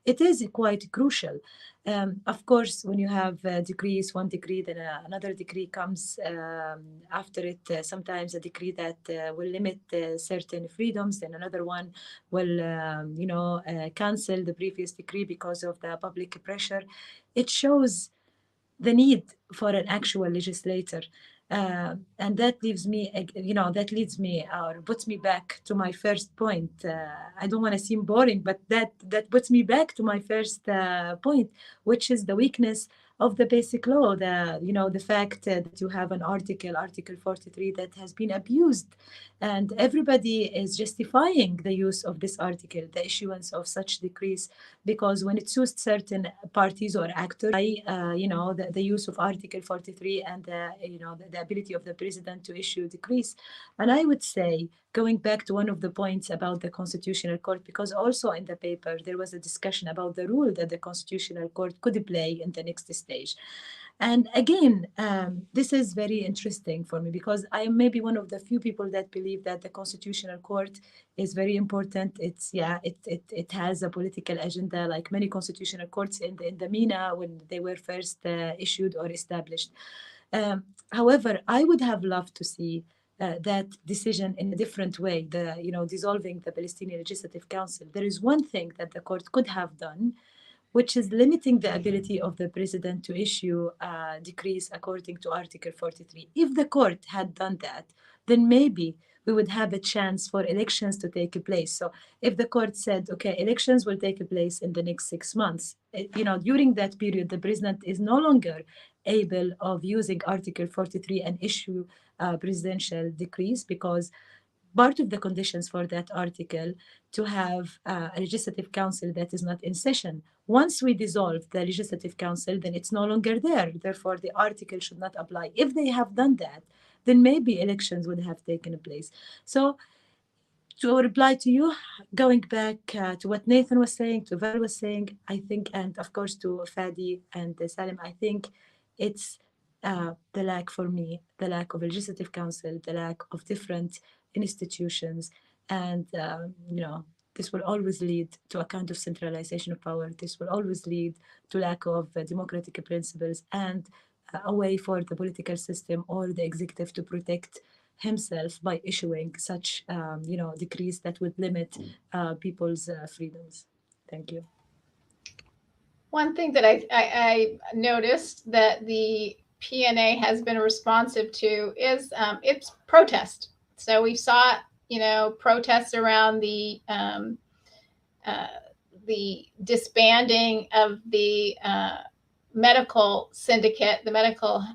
it is quite crucial. Of course, when you have decrees, one decree, then another decree comes after it. Sometimes a decree that will limit certain freedoms, then another one will, cancel the previous decree because of the public pressure. It shows the need for an actual legislator. And that leaves me, or puts me back to my first point. I don't want to seem boring, but that puts me back to my first point, which is the weakness of the basic law. The fact that you have an Article 43, that has been abused, and everybody is justifying the use of this article, the issuance of such decrees, because when it suits certain parties or actors, the use of Article 43 and the ability of the president to issue decrees. And I would say, going back to one of the points about the Constitutional Court, because also in the paper there was a discussion about the role that the Constitutional Court could play in the next stage. And again, this is very interesting for me, because I am maybe one of the few people that believe that the Constitutional Court is very important. It has a political agenda, like many constitutional courts in the MENA when they were first issued or established. However, I would have loved to see that decision in a different way, dissolving the Palestinian Legislative Council. There is one thing that the court could have done, which is limiting the ability of the president to issue decrees according to Article 43. If the court had done that, then maybe we would have a chance for elections to take place. So if the court said, okay, elections will take place in the next 6 months, during that period, the president is no longer able of using Article 43 and issue presidential decrees, because part of the conditions for that article to have a legislative council that is not in session. Once we dissolve the legislative council, then it's no longer there. Therefore, the article should not apply. If they have done that, then maybe elections would have taken place. So to reply to you, going back to what Nathan was saying, to Val was saying, I think, and of course to Fadi and Salim, I think it's the lack for me, the lack of a legislative council, the lack of different institutions, and this will always lead to a kind of centralization of power. This will always lead to lack of democratic principles and a way for the political system or the executive to protect himself by issuing such decrees that would limit people's freedoms. Thank you. One thing that I noticed that the PNA has been responsive to is its protest. So we saw, protests around the disbanding of the medical syndicate, the medical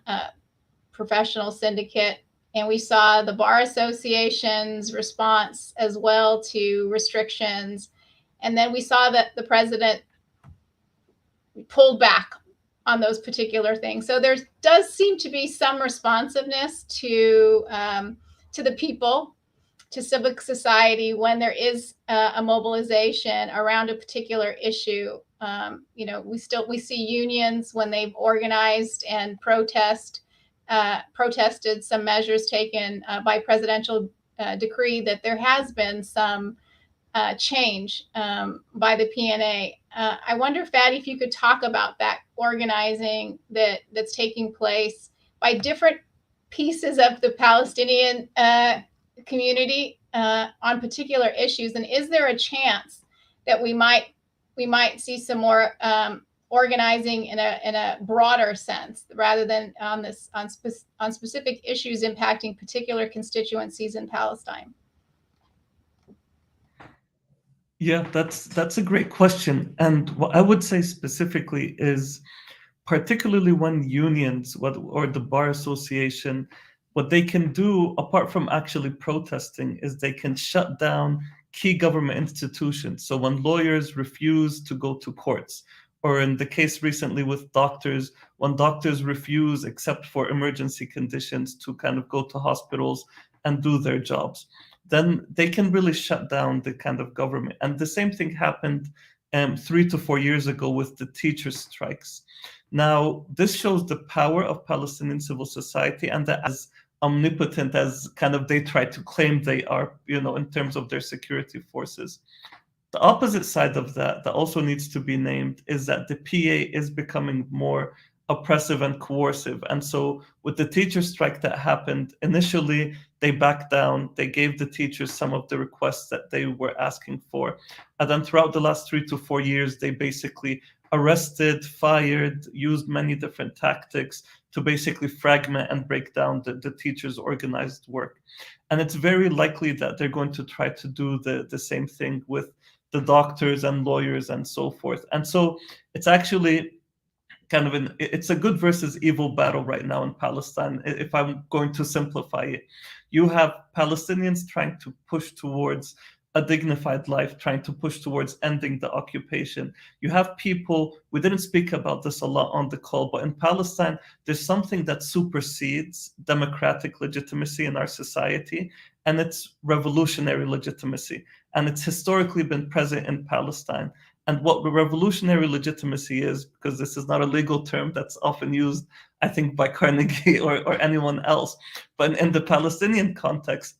professional syndicate, and we saw the Bar Association's response as well to restrictions. And then we saw that the president pulled back on those particular things. So there does seem to be some responsiveness to the people, to civic society, when there is a mobilization around a particular issue. We see unions when they've organized and protested some measures taken by presidential decree, that there has been some change by the PNA. I wonder, Fadi, if you could talk about that organizing that's taking place by different pieces of the Palestinian community on particular issues, and is there a chance that we might see some more organizing in a broader sense, rather than on specific issues impacting particular constituencies in Palestine? Yeah, that's a great question. And what I would say specifically is, particularly when unions or the Bar Association, what they can do, apart from actually protesting, is they can shut down key government institutions. So when lawyers refuse to go to courts, or in the case recently with doctors, when doctors refuse, except for emergency conditions, to kind of go to hospitals and do their jobs, then they can really shut down the kind of government. And the same thing happened 3 to 4 years ago with the teacher strikes. Now, this shows the power of Palestinian civil society, and that as omnipotent as kind of they try to claim they are, in terms of their security forces. The opposite side of that also needs to be named is that the PA is becoming more oppressive and coercive. And so with the teacher strike that happened, initially they backed down, they gave the teachers some of the requests that they were asking for. And then throughout the last 3 to 4 years, they basically arrested, fired, used many different tactics to basically fragment and break down the teachers' organized work. And it's very likely that they're going to try to do the same thing with the doctors and lawyers and so forth. And so it's actually kind of it's a good versus evil battle right now in Palestine, if I'm going to simplify it. You have Palestinians trying to push towards a dignified life, trying to push towards ending the occupation. You have people, we didn't speak about this a lot on the call, but in Palestine, there's something that supersedes democratic legitimacy in our society, and it's revolutionary legitimacy. And it's historically been present in Palestine. And what revolutionary legitimacy is, because this is not a legal term that's often used, I think, by Carnegie or anyone else, but in the Palestinian context,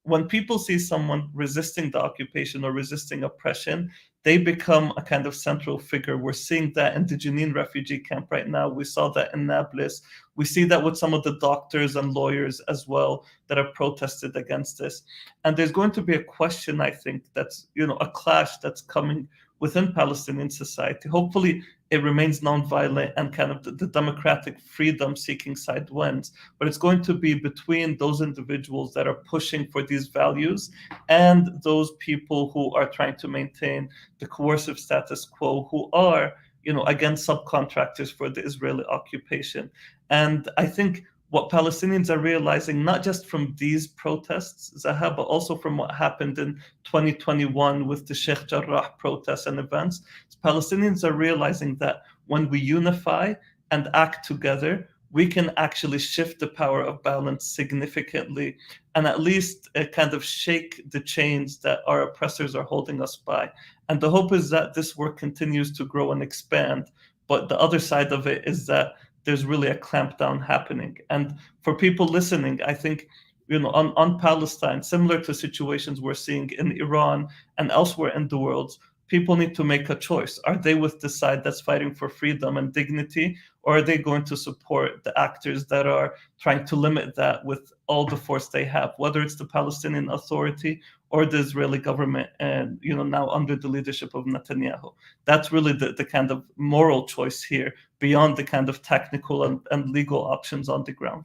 when people see someone resisting the occupation or resisting oppression, they become a kind of central figure. We're seeing that in the Jenin refugee camp right now. We saw that in Nablus. We see that with some of the doctors and lawyers as well that have protested against this. And there's going to be a question, I think, that's, a clash that's coming within Palestinian society. Hopefully, it remains nonviolent and kind of the democratic freedom-seeking side wins. But it's going to be between those individuals that are pushing for these values and those people who are trying to maintain the coercive status quo, who are, again, subcontractors for the Israeli occupation. And I think what Palestinians are realizing, not just from these protests, Zaha, but also from what happened in 2021 with the Sheikh Jarrah protests and events, Palestinians are realizing that when we unify and act together, we can actually shift the power of balance significantly and at least kind of shake the chains that our oppressors are holding us by. And the hope is that this work continues to grow and expand. But the other side of it is that there's really a clampdown happening. And for people listening, I think, on Palestine, similar to situations we're seeing in Iran and elsewhere in the world, people need to make a choice. Are they with the side that's fighting for freedom and dignity, or are they going to support the actors that are trying to limit that with all the force they have, whether it's the Palestinian Authority or the Israeli government, and now under the leadership of Netanyahu? That's really the kind of moral choice here, beyond the kind of technical and legal options on the ground.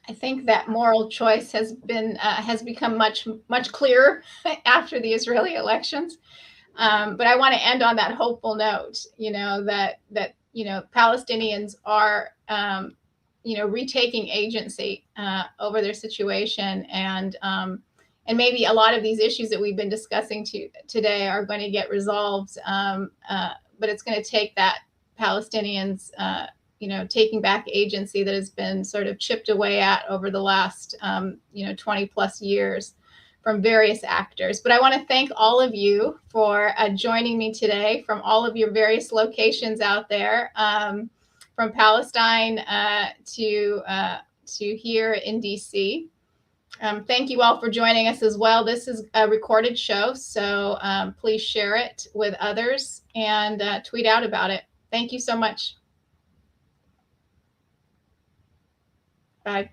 I think that moral choice has become much clearer after the Israeli elections. But I want to end on that hopeful note, that Palestinians are, retaking agency over their situation, and maybe a lot of these issues that we've been discussing today are going to get resolved. But it's going to take that Palestinians, taking back agency that has been sort of chipped away at over the last, 20 plus years from various actors. But I want to thank all of you for joining me today from all of your various locations out there, from Palestine to here in DC. Thank you all for joining us as well. This is a recorded show, so please share it with others and tweet out about it. Thank you so much. Bye.